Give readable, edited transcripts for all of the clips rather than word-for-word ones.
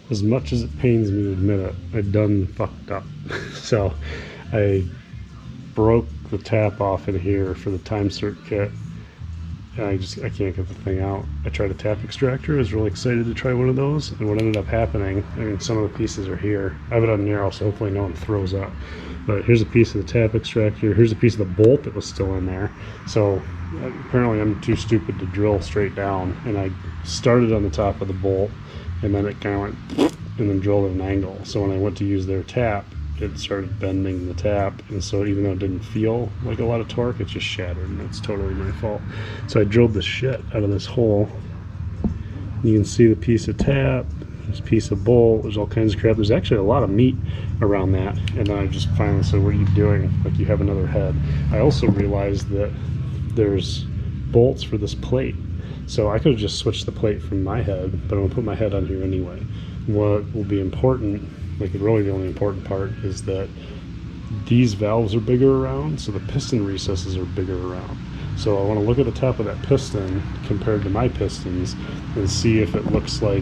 as much as it pains me to admit it, I done fucked up. So I broke the tap off in here for the time cert kit. And I can't get the thing out. I tried a tap extractor. I was really excited to try one of those. And what ended up happening, I mean, some of the pieces are here. I have it on narrow, so hopefully no one throws up. But here's a piece of the tap extractor. Here's a piece of the bolt that was still in there. So apparently I'm too stupid to drill straight down. And I started on the top of the bolt, and then it kind of went and then drilled at an angle. So when I went to use their tap, it started bending the tap, and so even though it didn't feel like a lot of torque, it just shattered, and that's totally my fault. So I drilled the shit out of this hole. You can see the piece of tap, this piece of bolt, there's all kinds of crap. There's actually a lot of meat around that, and then I just finally said, what are you doing? Like, you have another head. I also realized that there's bolts for this plate, so I could have just switched the plate from my head, but I'm gonna put my head on here anyway. What will be important, like really the only important part, is that these valves are bigger around, so the piston recesses are bigger around. So I want to look at the top of that piston compared to my pistons and see if it looks like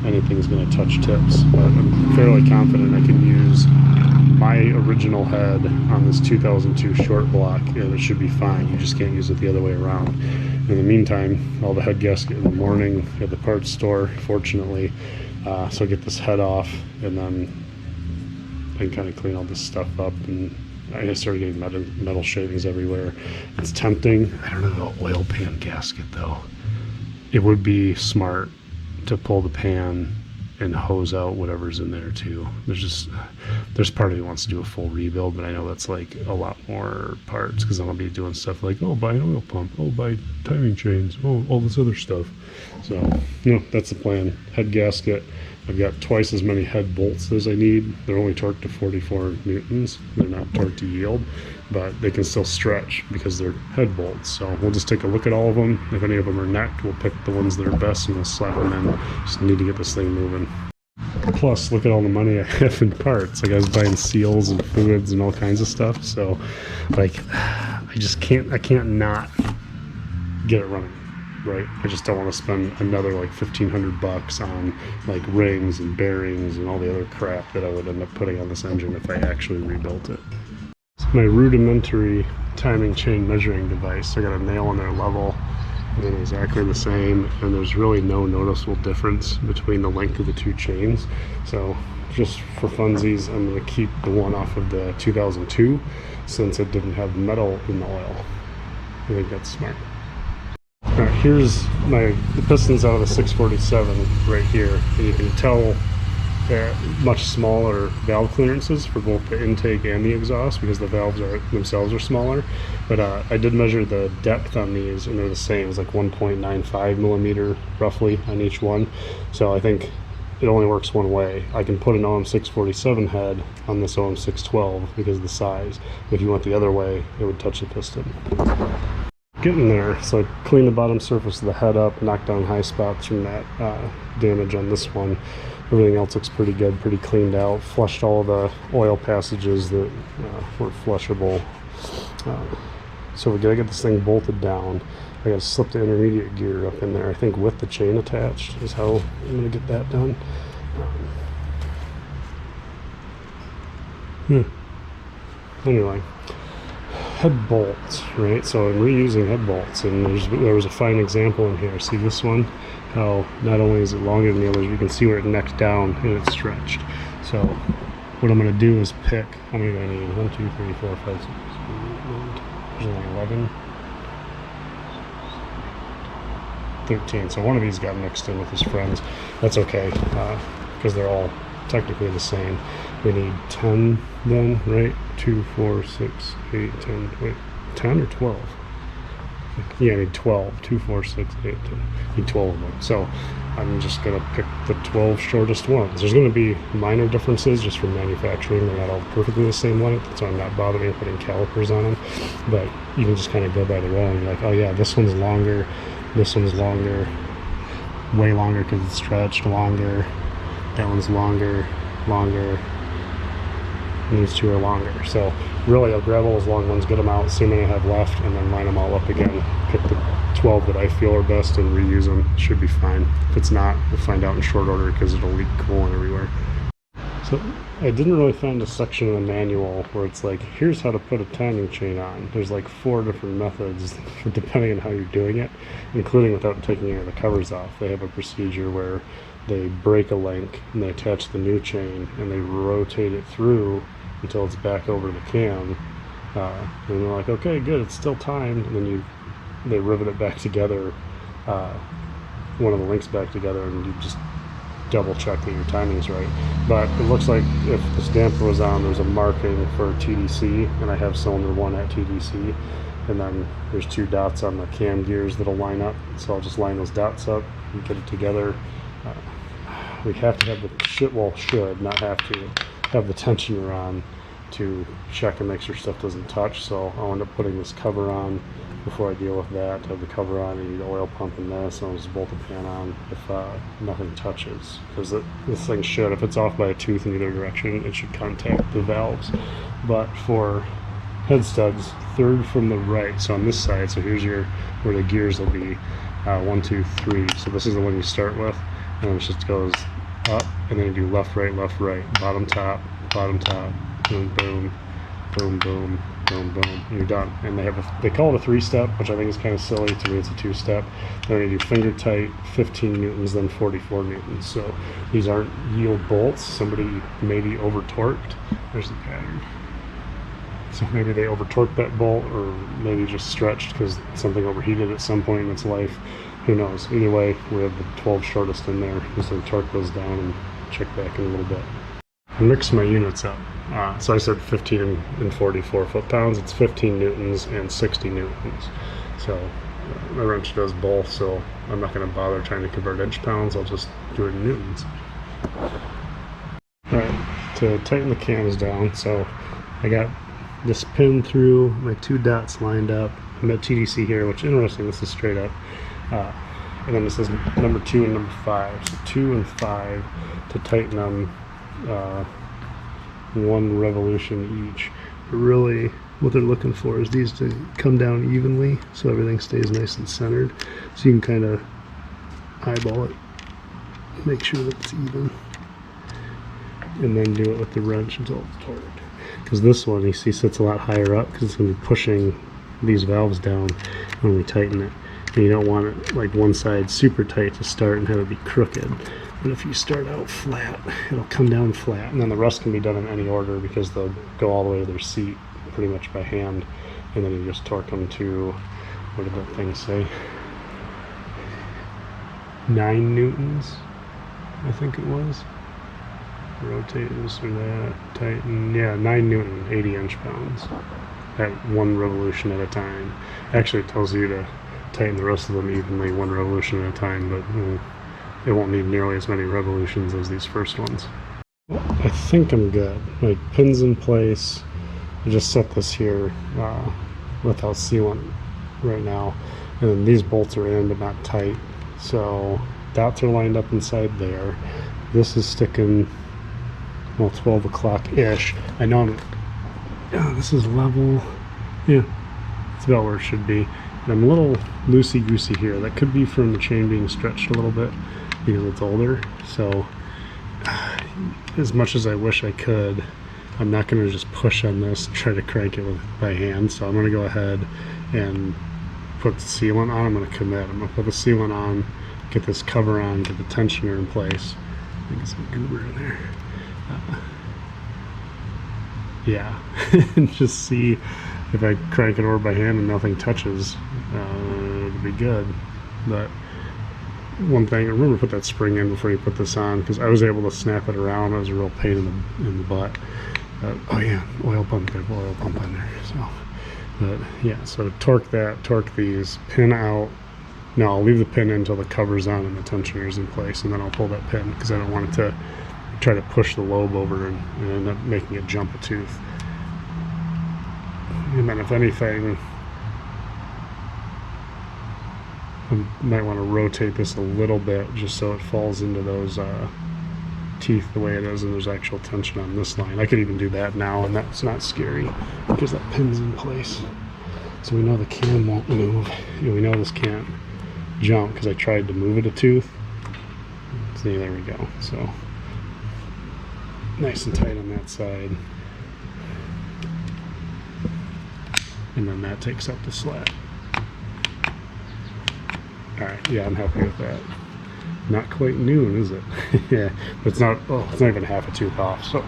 anything's going to touch tips. But I'm fairly confident I can use my original head on this 2002 short block and it should be fine. You just can't use it the other way around. In the meantime, I'll the head gasket in the morning at the parts store, fortunately. So I get this head off, and then I can kind of clean all this stuff up, and I started getting metal shavings everywhere. It's tempting. I don't know the oil pan gasket though. It would be smart to pull the pan and hose out whatever's in there too. There's part of me wants to do a full rebuild, but I know that's like a lot more parts because I'm gonna be doing stuff like, oh, buy an oil pump, oh, buy timing chains, oh, all this other stuff. So that's the plan. Head gasket. I've got twice as many head bolts as I need. They're only torqued to 44 newtons. They're not torqued to yield, but they can still stretch because they're head bolts. So we'll just take a look at all of them. If any of them are necked, we'll pick the ones that are best and we'll slap them in. Just need to get this thing moving. Plus, look at all the money I have in parts. Like, I was buying seals and fluids and all kinds of stuff. So, like, I can't not get it running. Right, I just don't want to spend another like $1,500 on like rings and bearings and all the other crap that I would end up putting on this engine if I actually rebuilt it. It's my rudimentary timing chain measuring device. I got a nail on their level, and then exactly the same, and there's really no noticeable difference between the length of the two chains. So just for funsies, I'm going to keep the one off of the 2002 since it didn't have metal in the oil. I think that's smart. Alright, here's the pistons out of the 647 right here, and you can tell they're much smaller valve clearances for both the intake and the exhaust because the valves themselves are smaller. But I did measure the depth on these, and they're the same. It's like 1.95 millimeter roughly on each one. So I think it only works one way. I can put an OM647 head on this OM612 because of the size. If you went the other way, it would touch the piston. Getting there, so I cleaned the bottom surface of the head up, knocked down high spots from that damage on this one. Everything else looks pretty good, pretty cleaned out. Flushed all the oil passages that were flushable. So we gotta get this thing bolted down. I gotta slip the intermediate gear up in there, I think with the chain attached is how I'm gonna get that done. Anyway. Head bolts, right? So I'm reusing head bolts, and there was a fine example in here. See this one? How not only is it longer than the others, you can see where it necked down and it's stretched. So what I'm going to do is pick, how many do I need? 1, 2, 3, 4, 5, 6, 7, 8, 9, 11, 13. So one of these got mixed in with his friends. That's okay, because they're all technically the same. We need 10 then, right? 2, 4, 6, 8, 10, wait, 10 or 12? Yeah, I need 12. 2, 4, 6, 8, 10. I need 12 of them. So I'm just going to pick the 12 shortest ones. There's going to be minor differences just from manufacturing. They're not all perfectly the same length, so I'm not bothering putting calipers on them. But you can just kind of go by the roll and you're like, oh yeah, this one's longer, this one's longer, way longer because it's stretched, longer, that one's longer, and these two are longer. So really I'll grab all those long ones, get them out, see how many I have left, and then line them all up again. Pick the 12 that I feel are best and reuse them. Should be fine. If it's not, we'll find out in short order because it'll leak coolant everywhere. So I didn't really find a section in the manual where it's like, here's how to put a timing chain on. There's like 4 different methods depending on how you're doing it, including without taking any of the covers off. They have a procedure where they break a link and they attach the new chain and they rotate it through until it's back over the cam. And they're like, okay, good, it's still timed. And then they rivet it back together, one of the links back together, and you just double check that your timing's right. But it looks like if this damper was on, there's a marking for TDC, and I have cylinder 1 at TDC, and then there's 2 dots on the cam gears that'll line up, so I'll just line those dots up and get it together. We have to have the should not have to have the tensioner on to check and make sure stuff doesn't touch, so I'll end up putting this cover on before I deal with that. To have the cover on, I need oil pump in this, and I'll just bolt the pan on if nothing touches, because this thing should, if it's off by a tooth in either direction, it should contact the valves. But for head studs, 3rd from the right, so on this side, so here's where the gears will be, 1, 2, 3, so this is the one you start with, and it just goes up, and then you do left, right, bottom, top, boom, boom, boom, boom, boom, boom, and you're done. And they call it a 3-step, which I think is kind of silly. To me, it's a 2-step. Then you do finger tight, 15 newtons, then 44 newtons. So these aren't yield bolts. Somebody maybe over torqued. There's the pattern. So maybe they over torqued that bolt, or maybe just stretched because something overheated at some point in its life. Who knows? Either way, we have the 12 shortest in there. Just to torque those down and check back in a little bit. Mix my units up. So I said 15 and 44 foot-pounds. It's 15 newtons and 60 newtons. So my wrench does both, so I'm not going to bother trying to convert inch-pounds. I'll just do it in newtons. Alright, to tighten the cams down, so I got this pin through, my 2 dots lined up. I'm at TDC here, which is interesting, this is straight up. And then this is number 2 and number 5. So 2 and 5 to tighten them 1 revolution each. But really, what they're looking for is these to come down evenly, so everything stays nice and centered. So you can kind of eyeball it, make sure that it's even, and then do it with the wrench until it's torqued. Because this one, you see, sits a lot higher up because it's going to be pushing these valves down when we tighten it. And you don't want it like one side super tight to start and have it be crooked. But if you start out flat, it'll come down flat, and then the rest can be done in any order because they'll go all the way to their seat pretty much by hand, and then you just torque them to, what did that thing say? 9 newtons, I think it was. Rotate this or that, tighten, yeah, 9 newton, 80 inch-pounds at 1 revolution at a time. Actually, it tells you to tighten the rest of them evenly, 1 revolution at a time, but it won't need nearly as many revolutions as these first ones. I think I'm good. My pin's in place. I just set this here without sealant right now, and then these bolts are in but not tight, so dots are lined up inside there. This is sticking, well, 12 o'clock-ish. I know this is level, yeah, it's about where it should be. And I'm a little loosey-goosey here. That could be from the chain being stretched a little bit because it's older. So as much as I wish I could, I'm not going to just push on this and try to crank it by hand. So I'm going to go ahead and put the sealant on. I'm going to commit. I'm going to put the sealant on, get this cover on, get the tensioner in place. I think some goober in there. Yeah, and just see if I crank it over by hand and nothing touches, it'll be good. But one thing, remember to put that spring in before you put this on, because I was able to snap it around. It was a real pain in the butt. Oh yeah, oil pump, got oil pump on there. So, but yeah, so torque that, torque these, pin out. No, I'll leave the pin in until the cover's on and the tensioner's in place, and then I'll pull that pin because I don't want it to try to push the lobe over and end up making it jump a tooth. And then if anything, I might want to rotate this a little bit just so it falls into those teeth the way it is and there's actual tension on this line. I could even do that now and that's not scary because that pin's in place. So we know the cam won't move. We know this can't jump because I tried to move it a tooth. See, there we go. So nice and tight on that side. And then that takes up the slat. Alright, yeah, I'm happy with that. Not quite noon, is it? Yeah, but it's not, oh, it's not even half a tooth off, so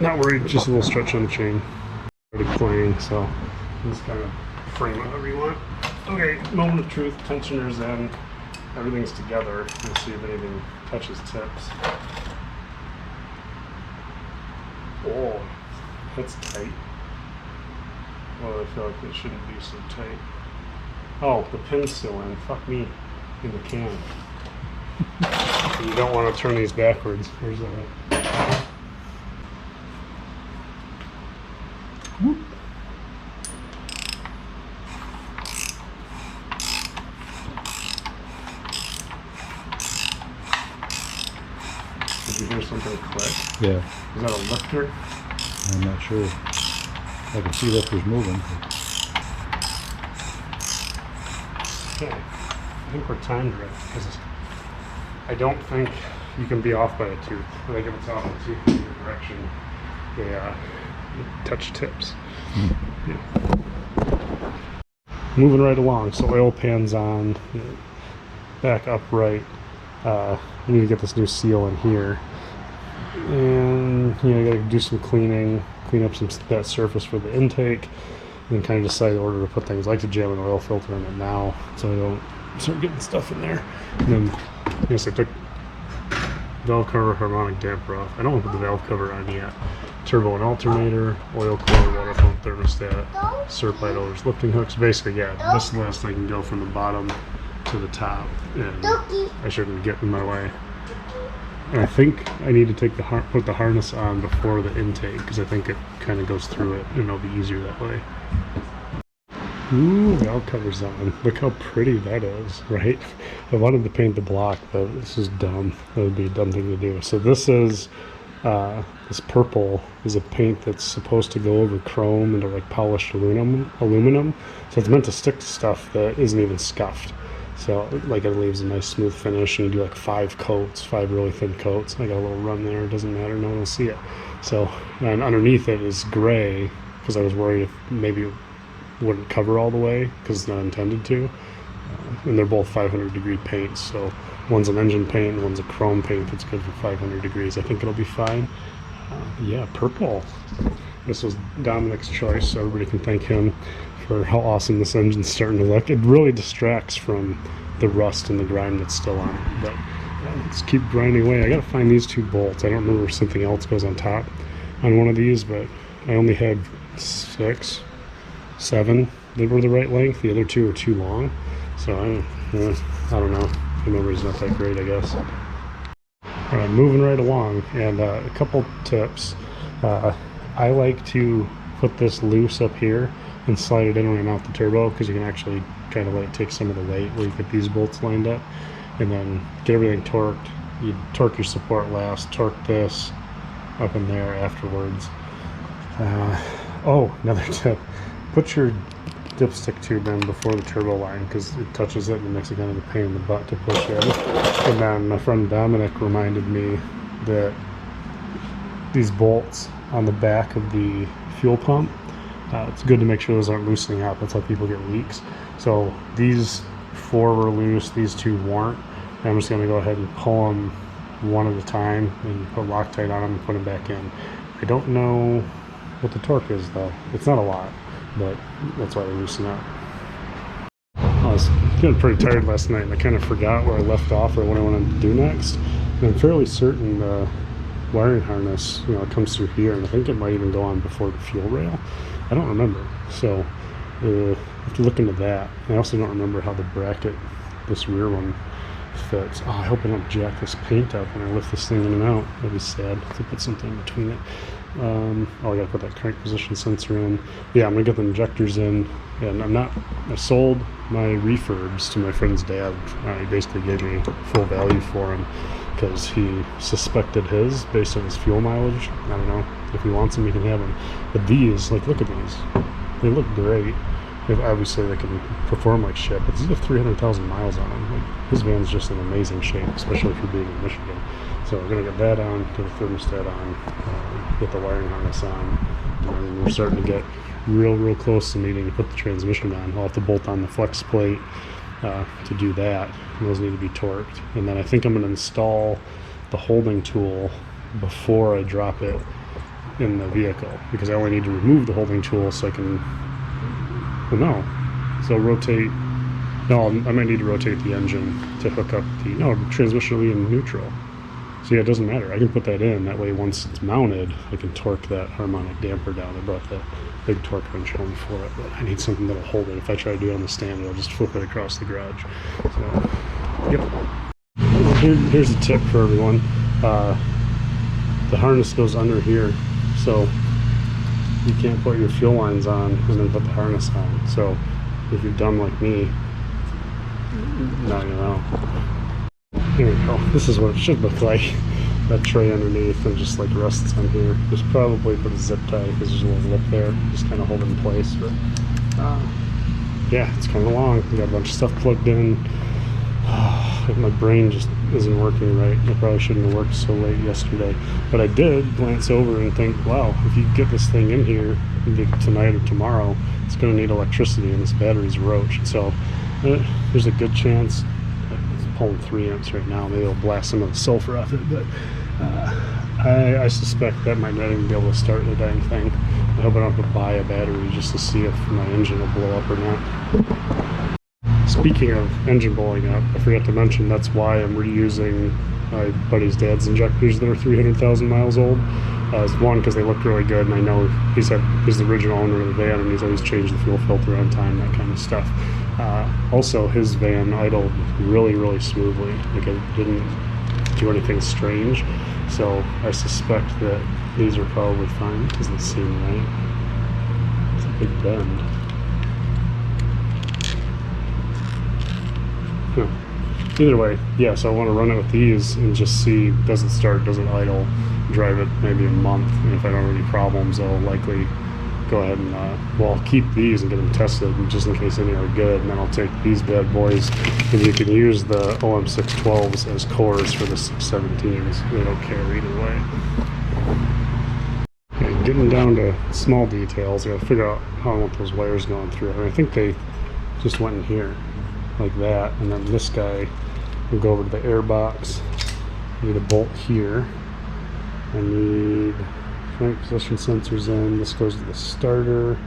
not worried, just a little stretch on the chain. Already playing, so just kind of frame it however you want. Okay, moment of truth, tensioner's in, everything's together. Let's see if anything touches tips. Oh, that's tight. Well, I feel like it shouldn't be so tight. Oh, the pin's still in. Fuck me. In the can. You don't want to turn these backwards. Where's that? Whoop. Did you hear something click? Yeah. Is that a lifter? I'm not sure. I can see lifters moving. Okay. I think we're timed right because I don't think you can be off by a tooth. I think if it's off a tooth in your direction, they touch tips. Yeah. Moving right along. So oil pan's on, back upright. We need to get this new seal in here, and you gotta do some cleaning, clean up that surface for the intake, and then kind of decide the order to put things. I like to jam an oil filter in it now so I don't start getting stuff in there. And then yes, I took valve cover, harmonic damper off. I don't want to put the valve cover on yet. Turbo and alternator, oil core, water pump, thermostat, SERP idlers, lifting hooks. Basically, yeah, this list I can go from the bottom to the top, and I shouldn't get in my way. And I think I need to take put the harness on before the intake because I think it kind of goes through it and it'll be easier that way. Ooh, valve cover's on. Look how pretty that is, right? I wanted to paint the block, but this is dumb. That would be a dumb thing to do. So this is this purple is a paint that's supposed to go over chrome into like polished aluminum. So it's meant to stick to stuff that isn't even scuffed. So like it leaves a nice smooth finish, and you do like 5 coats, 5 really thin coats. I got a little run there, it doesn't matter, no one will see it. So, and underneath it is gray, because I was worried if maybe it wouldn't cover all the way, because it's not intended to. And they're both 500 degree paints, so one's an engine paint, one's a chrome paint that's good for 500 degrees. I think it'll be fine. Yeah, purple. This was Dominic's choice, so everybody can thank him for how awesome this engine's starting to look. It really distracts from the rust and the grime that's still on it, but let's keep grinding away. I gotta find these 2 bolts. I don't remember if something else goes on top on one of these, but I only had 6, 7 that were the right length. The other 2 are too long, so I don't know. My memory's not that great, I guess. All right, moving right along, and a couple tips. I like to put this loose up here and slide it in when I'm out the turbo, because you can actually kind of let it take some of the weight where you get these bolts lined up, and then get everything torqued. You torque your support last, torque this up in there afterwards. Oh, another tip: put your dipstick tube in before the turbo line, because it touches it and it makes it kind of a pain in the butt to push in. And then my friend Dominic reminded me that these bolts on the back of the fuel pump, it's good to make sure those aren't loosening up. That's how people get leaks. So these 4 were loose, these 2 weren't. And I'm just going to go ahead and pull them one at a time and put Loctite on them and put them back in. I don't know what the torque is though. It's not a lot, but that's why they loosen up. I was getting pretty tired last night, and I kind of forgot where I left off or what I wanted to do next. And I'm fairly certain the wiring harness, it comes through here, and I think it might even go on before the fuel rail. I don't remember, so I have to look into that. I also don't remember how the bracket, this rear one, fits. Oh, I hope I don't jack this paint up when I lift this thing in and out. That'd be sad to put something in between it. Oh, I gotta put that crank position sensor in. Yeah, I'm gonna get the injectors in, and I sold my refurbs to my friend's dad. He basically gave me full value for them because he suspected his based on his fuel mileage. I don't know, if he wants them he can have them, but these, like, look at these, they look great. if obviously they can perform like shit, but these have 300,000 miles on them. Like, his van's just in amazing shape, especially for being in Michigan. So we're gonna get that on, get the thermostat on, get the wiring harness on, and we're starting to get real close to needing to put the transmission on. I'll have to bolt on the flex plate to do that. Those need to be torqued, and then I think I'm gonna install the holding tool before I drop it in the vehicle, because I only need to remove the holding tool so I can, well, no, so rotate, no, I might need to rotate the engine to hook up the, no, transmission will be in neutral. So yeah, it doesn't matter. I can put that in. That way, once it's mounted, I can torque that harmonic damper down. I brought the big torque wrench home for it, but I need something that'll hold it. If I try to do it on the stand, it'll just flip it across the garage. So, yep. Here's a tip for everyone. The harness goes under here, so you can't put your fuel lines on and then put the harness on. So if you're dumb like me, now you know. Here we go. This is what it should look like. That tray underneath and just like rests on here. Just probably put a zip tie because there's a little lip there, just kind of hold it in place. But yeah, it's kind of long. We got a bunch of stuff plugged in. My brain just isn't working right. I probably shouldn't have worked so late yesterday, but I did glance over and think, wow, if you get this thing in here tonight or tomorrow, it's going to need electricity, and this battery's roached. So there's a good chance. It's pulling 3 amps right now. Maybe it'll blast some of the sulfur off it, but I suspect that might not even be able to start the dang thing. I hope I don't have to buy a battery just to see if my engine will blow up or not. Speaking of engine blowing up, I forgot to mention that's why I'm reusing my buddy's dad's injectors that are 300,000 miles old. One, because they look really good, and I know he's the original owner of the van, and he's always changed the fuel filter on time, that kind of stuff. Also, his van idled really smoothly. Like, it didn't do anything strange, so I suspect that these are probably fine because they seem right. It's a big bend. Either way, yeah, so I want to run it with these and just see, does it start, does it idle, drive it maybe a month, and if I don't have any problems, I'll likely go ahead and, well, I'll keep these and get them tested just in case any are good, and then I'll take these bad boys, and you can use the OM612s as cores for the 617s. They don't care either way. Okay, getting down to small details, I gotta figure out how I want those wires going through. I mean, I think they just went in here like that, and then this guy will go over to the air box. I need a bolt here. I need crank position sensors in. This goes to the starter.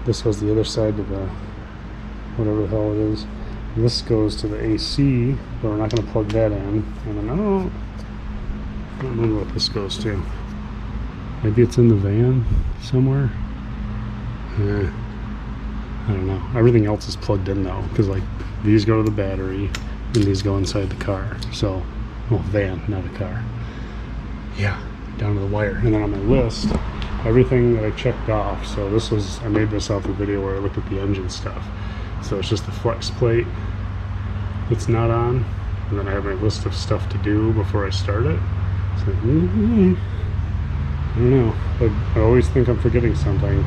This goes the other side to the whatever the hell it is. This goes to the AC, but we're not going to plug that in. And then I don't remember what this goes to. Maybe it's in the van somewhere. I don't know. Everything else is plugged in though, because like these go to the battery and these go inside the car. So, well, van, not a car. Yeah, down to the wire. And then on my list, everything that I checked off. So this was, I made this off the video where I looked at the engine stuff. So it's just the flex plate that's not on. And then I have my list of stuff to do before I start it. So, I don't know. I always think I'm forgetting something.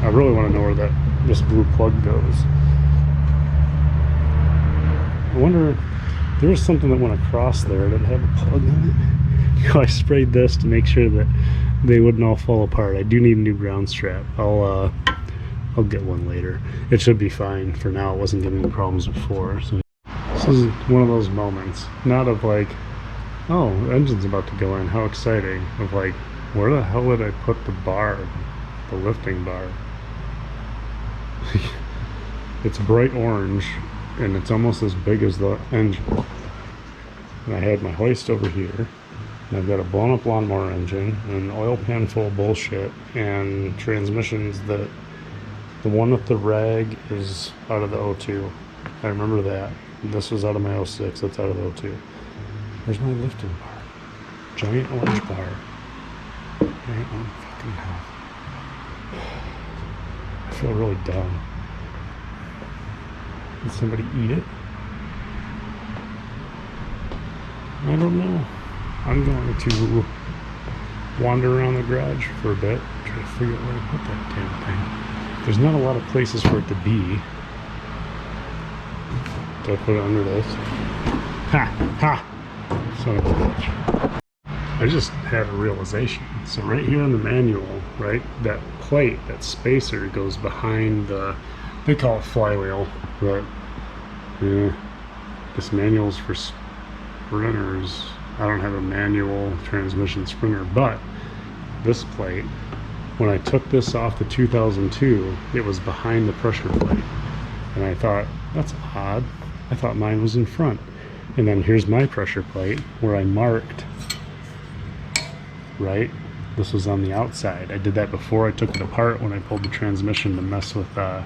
I really want to know where this blue plug goes. I wonder, there was something that went across there that had a plug on it. You know, I sprayed this to make sure that they wouldn't all fall apart. I do need a new ground strap. I'll get one later. It should be fine for now. It wasn't giving me problems before. So this is one of those moments, not of like, oh, the engine's about to go in, how exciting. Of like, where the hell did I put the bar, the lifting bar? It's bright orange and it's almost as big as the engine. And I had my hoist over here, and I've got a blown up lawnmower engine and an oil pan full of bullshit and transmissions that the one with the rag is out of the O2. I remember that. This was out of my 06, that's out of the O2. Where's my lifting bar? Giant orange bar. Giant orange fucking hell. I feel really dumb. Did somebody eat it? I don't know. I'm going to wander around the garage for a bit, try to figure out where to put that damn thing. there's not a lot of places for it to be. Do I put it under this? Ha! Ha! Son of a bitch. I just had a realization. So right here in the manual, right, that plate, that spacer goes behind the, they call it flywheel, but yeah, this manual's for sprinters. I don't have a manual transmission sprinter, but this plate, when I took this off the 2002, it was behind the pressure plate. And I thought, that's odd. I thought mine was in front. And then here's my pressure plate where I marked, right? This was on the outside. I did that before I took it apart when I pulled the transmission to mess with the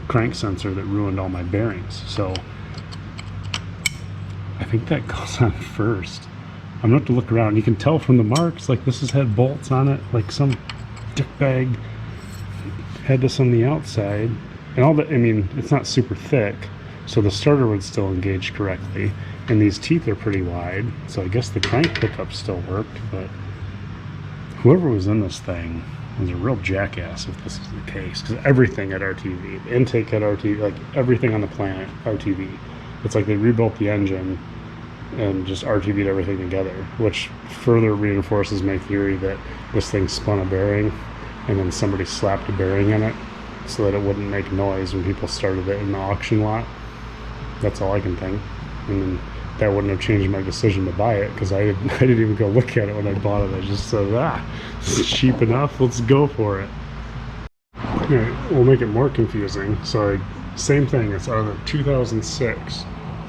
crank sensor that ruined all my bearings. So I think that goes on first. I'm gonna have to look around. You can tell from the marks, like this has had bolts on it, like some dickbag had this on the outside. And all the, I mean, it's not super thick, so the starter would still engage correctly. And these teeth are pretty wide, so I guess the crank pickup still worked, but whoever was in this thing was a real jackass if this is the case, because everything at RTV, the intake at RTV, like everything on the planet, RTV, it's like they rebuilt the engine and just RTV'd everything together, which further reinforces my theory that this thing spun a bearing and then somebody slapped a bearing in it so that it wouldn't make noise when people started it in the auction lot. That's all I can think. And then that wouldn't have changed my decision to buy it, because I didn't even go look at it when I bought it. I just said, this is cheap enough, let's go for it. Alright, we'll make it more confusing. So same thing, it's out of the 2006.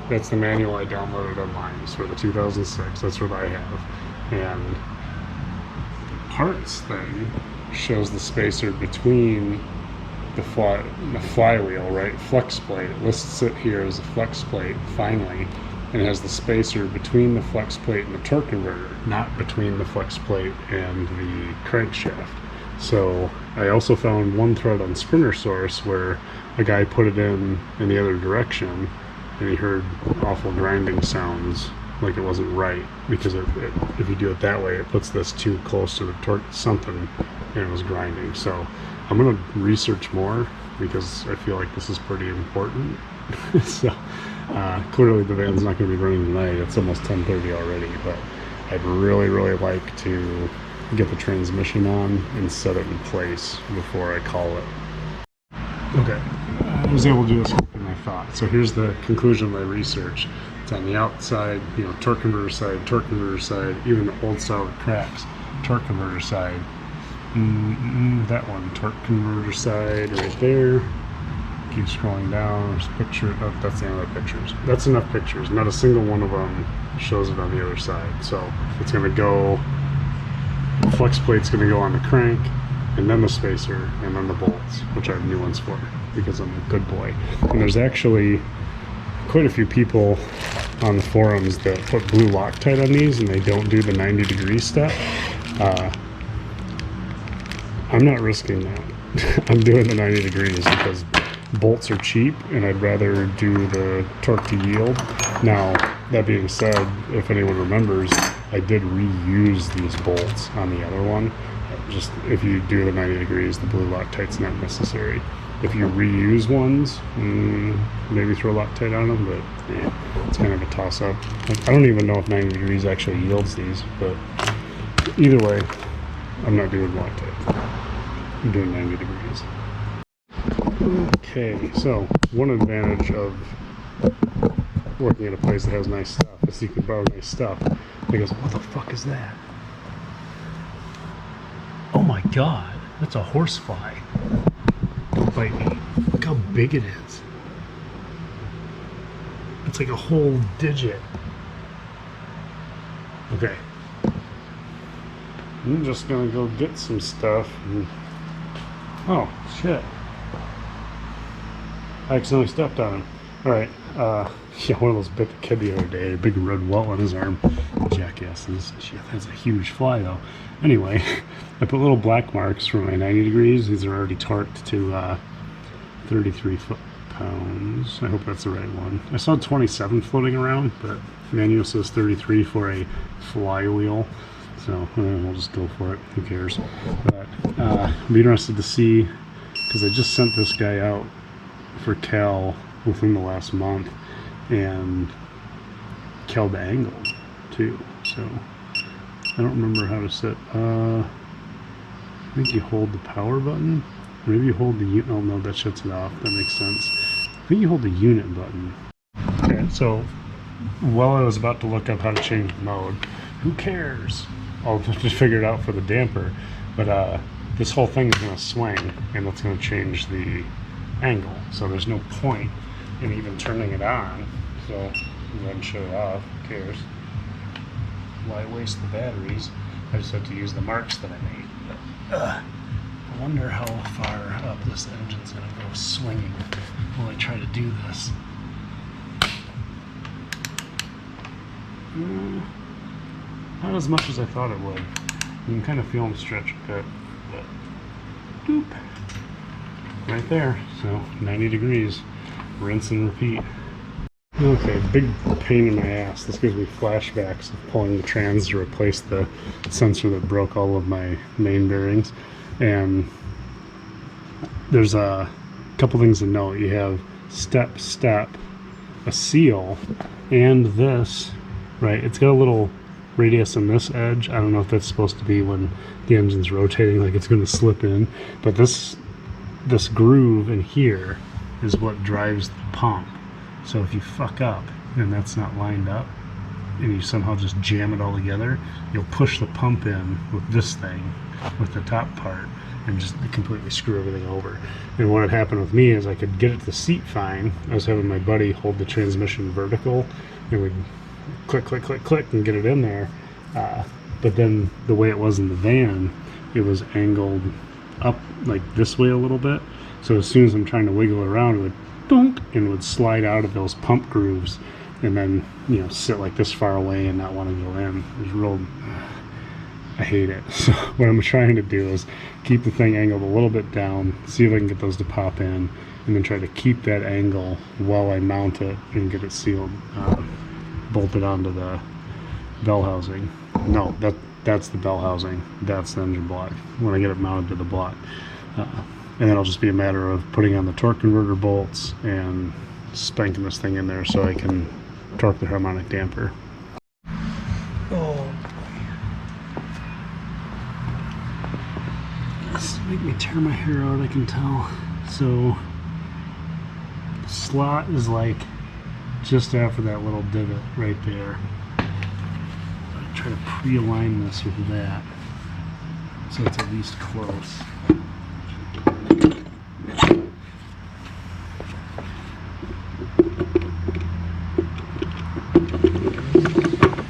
That's the manual I downloaded online. It's for the 2006, that's what I have. And the parts thing shows the spacer between the flywheel, right? Flex plate. It lists it here as a flex plate, finally. And it has the spacer between the flex plate and the torque converter, not between the flex plate and the crankshaft. So I also found one thread on Sprinter Source where a guy put it in the other direction, and he heard awful grinding sounds, like it wasn't right, because if you do it that way, it puts this too close to the torque something, and it was grinding. So I'm gonna research more, because I feel like this is pretty important. So clearly the van's not going to be running tonight. It's almost 10:30 already, but I'd really like to get the transmission on and set it in place before I call it. Okay, I was able to do this quicker than I thought. So here's the conclusion of my research. It's on the outside, you know, torque converter side, even the old style that cracks, torque converter side. That one, torque converter side right there. Keep scrolling down, there's a picture. Oh, that's the end of the pictures. That's enough pictures. Not a single one of them shows it on the other side. So it's going to go, the flex plate's going to go on the crank, and then the spacer, and then the bolts, which I have new ones for, because I'm a good boy. And there's actually quite a few people on the forums that put blue Loctite on these, and they don't do the 90-degree step. I'm not risking that. I'm doing the 90 degrees because bolts are cheap, and I'd rather do the torque to yield. Now, that being said, if anyone remembers, I did reuse these bolts on the other one. Just if you do the 90 degrees, the blue Loctite's not necessary. If you reuse ones, maybe throw Loctite on them, but yeah, it's kind of a toss-up. I don't even know if 90 degrees actually yields these, but either way, I'm not doing Loctite. I'm doing 90 degrees. Okay, so one advantage of working at a place that has nice stuff is you can borrow nice stuff. He goes, what the fuck is that? Oh my god, that's a horsefly. Don't bite me. Look how big it is. It's like a whole digit. Okay. I'm just gonna go get some stuff. Oh, shit. I accidentally stepped on him. Alright, yeah, one of those bit the kid the other day, a big red welt on his arm. Jackasses. Shit, that's a huge fly though. Anyway, I put little black marks for my 90 degrees. These are already torqued to 33 foot-pounds. I hope that's the right one. I saw 27 floating around, but manual says 33 for a flywheel. So we'll just go for it. Who cares? But I'll be interested to see, because I just sent this guy out for Cal within the last month, and Cal the angle too. So I don't remember how to set. I think you hold the power button. Maybe you hold the unit. Oh no, that shuts it off. That makes sense. I think you hold the unit button. Okay, so while I was about to look up how to change mode, who cares? I'll just figure it out for the damper. But this whole thing is going to swing, and that's going to change the angle. So there's no point in even turning it on. So go ahead and shut it off. Who cares? Why waste the batteries? I just have to use the marks that I made. But, I wonder how far up this engine's going to go swinging while I try to do this. Not as much as I thought it would. You can kind of feel them stretch a bit, but doop, right there. So 90 degrees, rinse and repeat. Okay, big pain in my ass. This gives me flashbacks of pulling the trans to replace the sensor that broke all of my main bearings. And there's a couple things to note. You have step, a seal, and this, right? It's got a little radius on this edge. I don't know if that's supposed to be when the engine's rotating, like it's going to slip in. But this groove in here is what drives the pump. So if you fuck up and that's not lined up, and you somehow just jam it all together, you'll push the pump in with this thing, with the top part, and just completely screw everything over. And what had happened with me is I could get it to seat fine. I was having my buddy hold the transmission vertical, and we'd click, click, click, click, and get it in there. But then the way it was in the van, it was angled up like this way a little bit. So as soon as I'm trying to wiggle it around, it would donk, and would slide out of those pump grooves, and then, you know, sit like this far away and not want to go in. It was real. I hate it. So what I'm trying to do is keep the thing angled a little bit down, see if I can get those to pop in, and then try to keep that angle while I mount it and get it sealed, bolted onto the bell housing. No, that's the bell housing. That's the engine block. When I get it mounted to the block. And then it'll just be a matter of putting on the torque converter bolts and spanking this thing in there so I can torque the harmonic damper. Oh, this make me tear my hair out, I can tell. So the slot is like just after that little divot right there. I try to pre-align this with that so it's at least close.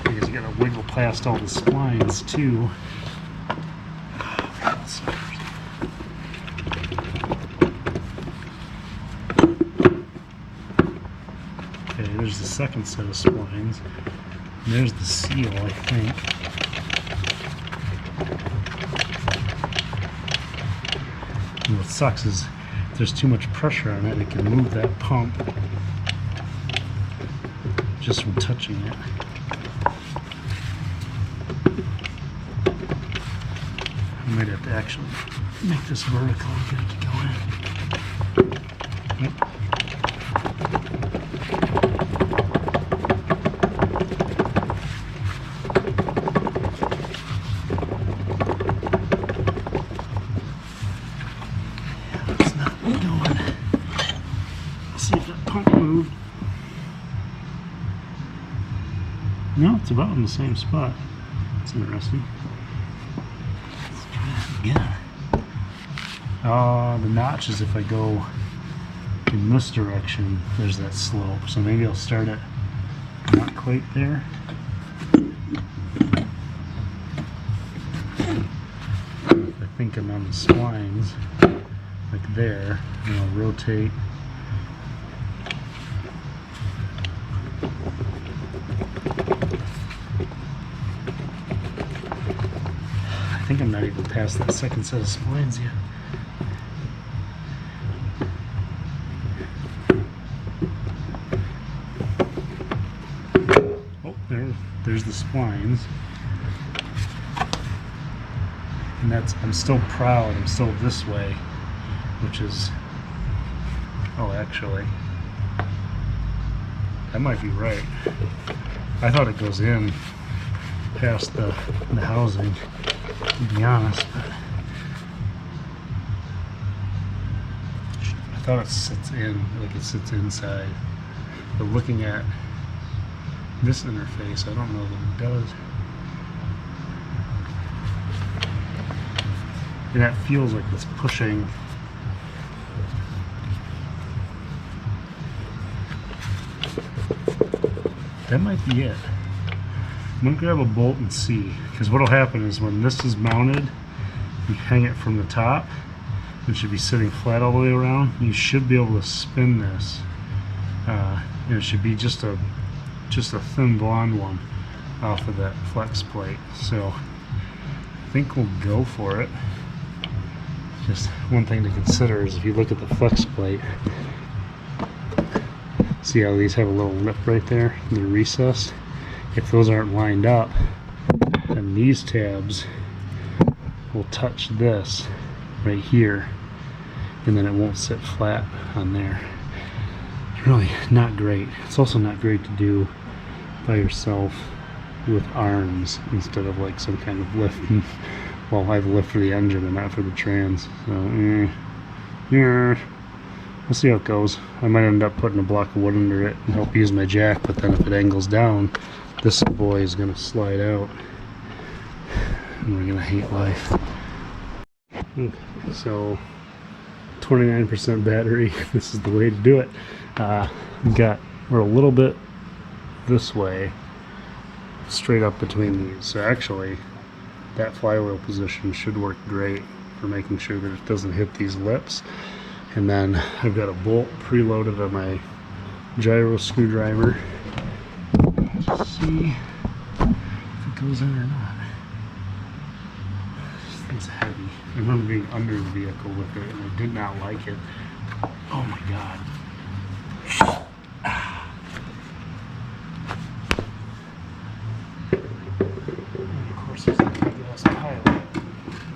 Because you gotta wiggle past all the splines too. Okay, there's the second set of splines. And there's the seal, I think. And what sucks is if there's too much pressure on it, it can move that pump just from touching it. I might have to actually make this vertical and get it to go in. Yep. No, it's about in the same spot. That's interesting. Let's try that again. The notch is if I go in this direction, there's that slope. So maybe I'll start it not quite there. If I think I'm on the splines, like there, and I'll rotate. I think I'm not even past that second set of splines yet. Oh, there's the splines. And I'm still proud, I'm still this way. which is, oh, actually, that might be right. I thought it goes in past the housing, to be honest, but I thought it sits in, like it sits inside. But looking at this interface, I don't know that it does. And that feels like it's pushing. That might be it. I'm gonna grab a bolt and see, because what'll happen is when this is mounted, you hang it from the top. It should be sitting flat all the way around. You should be able to spin this, and it should be just a thin blonde one off of that flex plate. So I think we'll go for it. Just one thing to consider is if you look at the flex plate, see how these have a little lip right there in the recess? If those aren't lined up, then these tabs will touch this right here, and then it won't sit flat on there. It's really not great. It's also not great to do by yourself with arms instead of like some kind of lift. Well, I have a lift for the engine and not for the trans. So, yeah. We'll see how it goes. I might end up putting a block of wood under it and help use my jack, but then if it angles down, this boy is going to slide out and we're going to hate life. Okay, so 29% battery. This is the way to do it. We're a little bit this way, straight up between these. So actually, that flywheel position should work great for making sure that it doesn't hit these lips. And then I've got a bolt preloaded on my gyro screwdriver. Let's see if it goes in or not. This thing's heavy. I remember being under the vehicle with it and I did not like it. Oh my god. And of course there's a big ass pilot.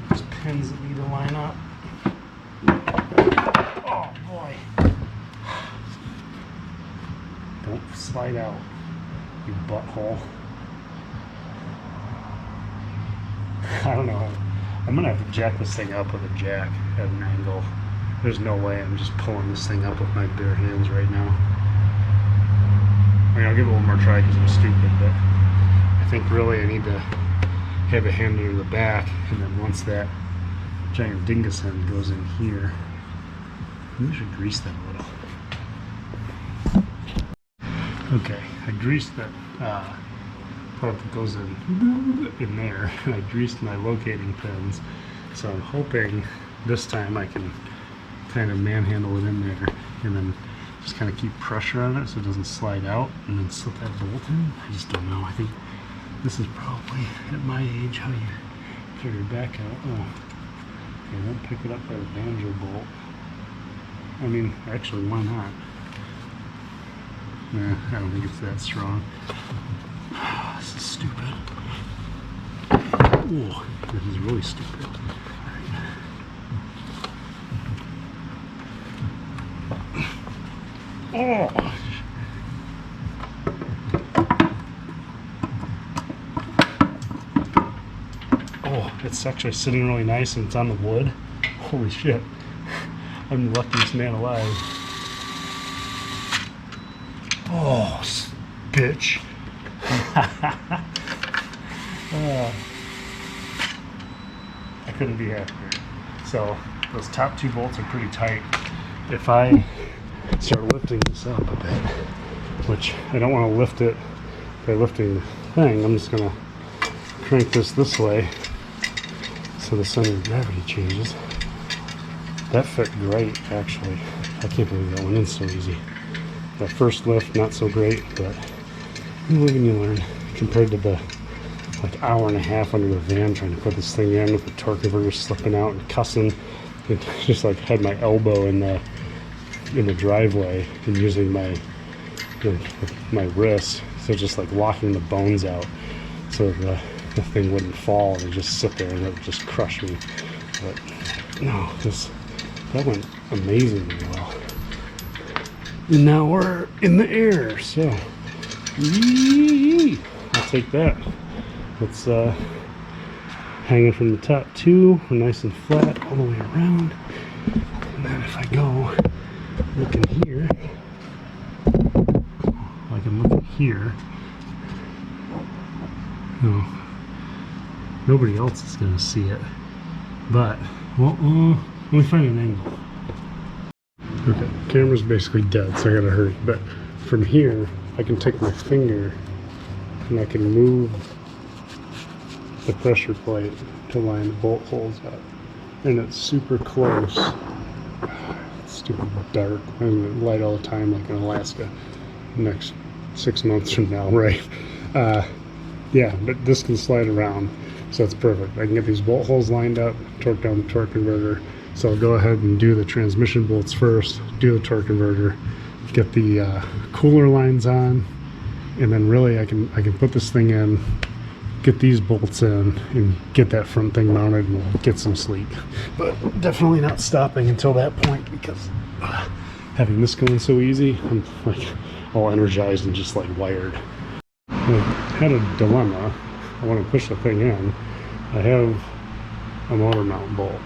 There's pins that need to line up. Oh boy. Don't slide out, you butthole. I don't know. I'm gonna have to jack this thing up with a jack at an angle. There's no way I'm just pulling this thing up with my bare hands right now. I mean, I'll give it one more try because I'm stupid, but I think really I need to have a hand under the back, and then once that giant dingus end goes in here, maybe I should grease that a little. Okay, I greased that part that goes in there, and I greased my locating pins, so I'm hoping this time I can kind of manhandle it in there and then just kind of keep pressure on it so it doesn't slide out and then slip that bolt in. I just don't know. I think this is probably at my age how you figure it back out. Oh, okay, don't pick it up by the banjo bolt. I mean, actually, why not? Nah, I don't think it's that strong. This is stupid. Oh, this is really stupid. Oh! Oh, it's actually sitting really nice and it's on the wood. Holy shit. I'm the luckiest man alive. Oh, bitch. I couldn't be happier. So, those top two bolts are pretty tight. If I start lifting this up a bit, which I don't want to lift it by lifting the thing, I'm just going to crank this way so the center of gravity changes. That fit great, actually. I can't believe that went in so easy. That first lift, not so great, but you live and you learn. Compared to the like hour and a half under the van trying to put this thing in with the torque converter slipping out and cussing, it just like had my elbow in the driveway and using my wrist, so just like locking the bones out so the thing wouldn't fall and just sit there and it would just crush me. But no, this That went amazingly well. And now we're in the air, so yee, I'll take that. It's hanging from the top too, nice and flat all the way around. And then if I go looking here, I can look here. No, nobody else is going to see it. But, well, let me find an angle. Okay, camera's basically dead, so I gotta hurry. But from here, I can take my finger and I can move the pressure plate to line the bolt holes up. And it's super close. It's stupid dark. I'm gonna light all the time like in Alaska. Next 6 months from now, right? Yeah, but this can slide around, so it's perfect. I can get these bolt holes lined up, torque down the torque converter. So I'll go ahead and do the transmission bolts first, do the torque converter, get the cooler lines on, and then really I can put this thing in, get these bolts in, and get that front thing mounted and get some sleep. But definitely not stopping until that point, because having this going so easy, I'm like all energized and just like wired. I had a dilemma. I want to push the thing in. I have a motor mount bolt.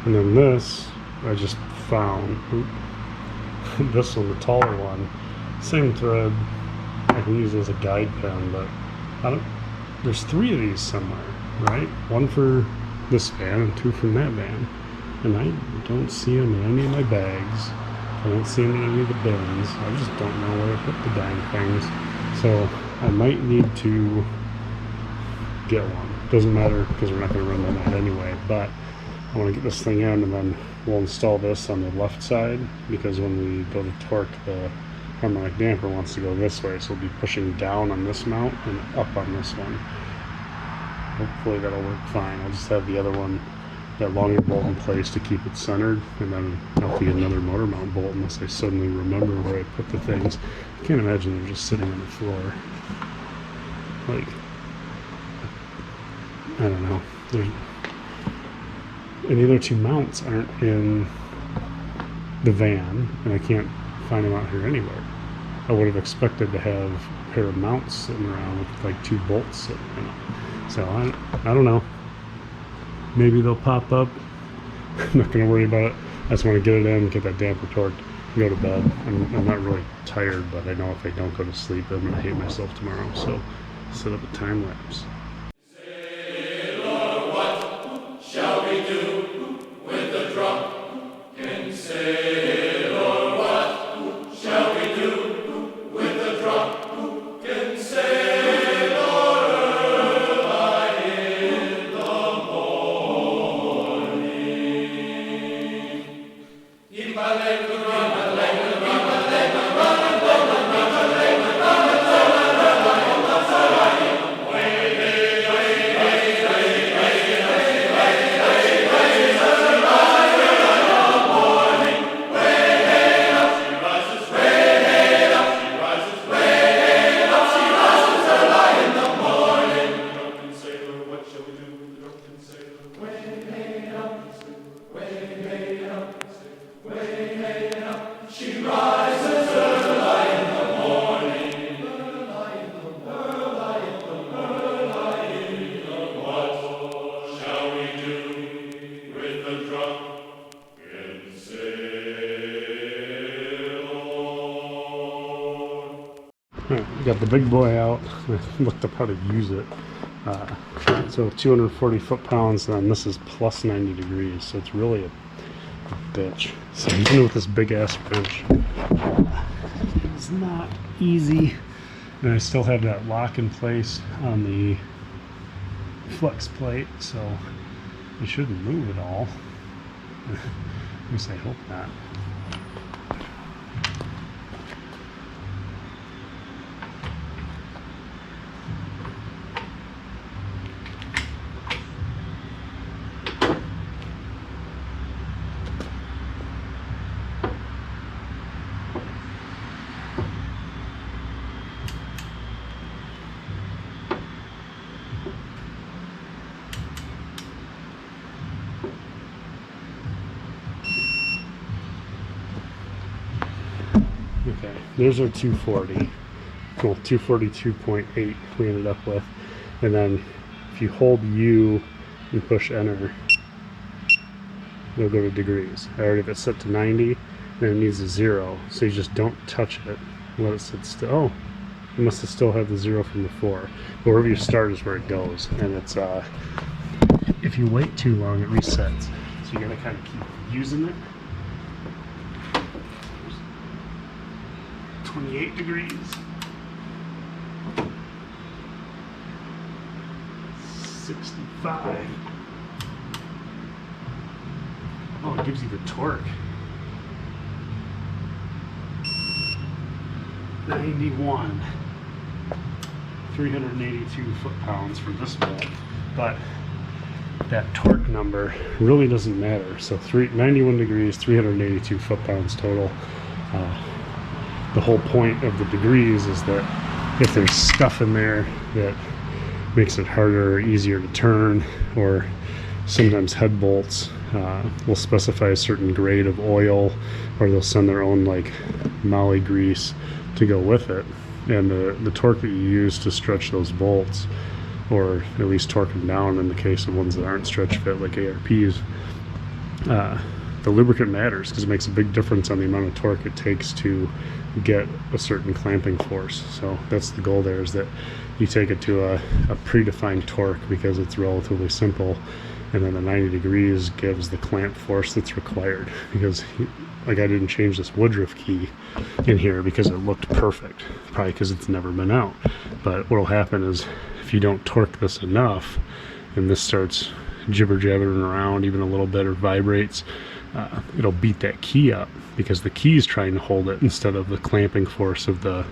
And then this, I just found, this one, the taller one, same thread, I can use as a guide pen, but there's 3 of these somewhere, right? 1 for this van and 2 from that van. And I don't see them in any of my bags. I don't see them in any of the bins. I just don't know where to put the dang things. So I might need to get one. Doesn't matter, because we're not going to run the night anyway, but I want to get this thing in, and then we'll install this on the left side, because when we go to torque, the harmonic damper wants to go this way, so we'll be pushing down on this mount and up on this one. Hopefully that'll work fine. I'll just have the other one, that longer bolt in place to keep it centered, and then I'll have to get another motor mount bolt unless I suddenly remember where I put the things. I can't imagine they're just sitting on the floor. Like, I don't know. And the other 2 mounts aren't in the van, and I can't find them out here anywhere. I would have expected to have a pair of mounts sitting around with like 2 bolts sitting in them. So I don't know. Maybe they'll pop up. I'm not going to worry about it. I just want to get it in, get that damper torqued, go to bed. I'm not really tired, but I know if I don't go to sleep, I'm going to hate myself tomorrow. So set up a time lapse. Got the big boy out. I looked up how to use it. So 240 foot-pounds, and then this is plus 90 degrees, so it's really a bitch. So even with this big-ass wrench, it's not easy. And I still have that lock in place on the flex plate, so it shouldn't move at all. At least I hope not. Okay, there's our 240. Well, 242.8 we ended up with. And then if you hold U and push enter, it'll go to degrees. I already have it set to 90, then it needs a 0. So you just don't touch it. Let it sit still. Oh, you must have still had the 0 from before. But wherever you start is where it goes. And it's, if you wait too long, it resets. So you gotta kind of keep using it. 28 degrees. 65. Oh, it gives you the torque. 91. 382 foot-pounds for this bolt. But that torque number really doesn't matter. So 91 degrees, 382 foot-pounds total. The whole point of the degrees is that if there's stuff in there that makes it harder or easier to turn, or sometimes head bolts will specify a certain grade of oil, or they'll send their own like moly grease to go with it, and the torque that you use to stretch those bolts, or at least torque them down in the case of ones that aren't stretch fit like ARPs, the lubricant matters because it makes a big difference on the amount of torque it takes to get a certain clamping force. So that's the goal there, is that you take it to a predefined torque because it's relatively simple, and then the 90 degrees gives the clamp force that's required. Because like I didn't change this Woodruff key in here because it looked perfect, probably because it's never been out. But what'll happen is if you don't torque this enough and this starts jibber jabbering around even a little bit or vibrates, it'll beat that key up because the key is trying to hold it instead of the clamping force of the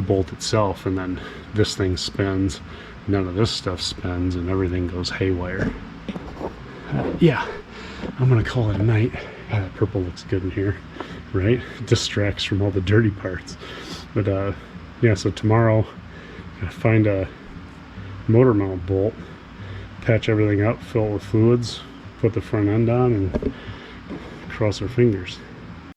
bolt itself, and then this thing spins, none of this stuff spins, and everything goes haywire. Yeah, I'm gonna call it a night. God, that purple looks good in here, right? It distracts from all the dirty parts. But yeah, so tomorrow I'm gonna find a motor mount bolt, patch everything up, fill it with fluids, put the front end on, and cross our fingers.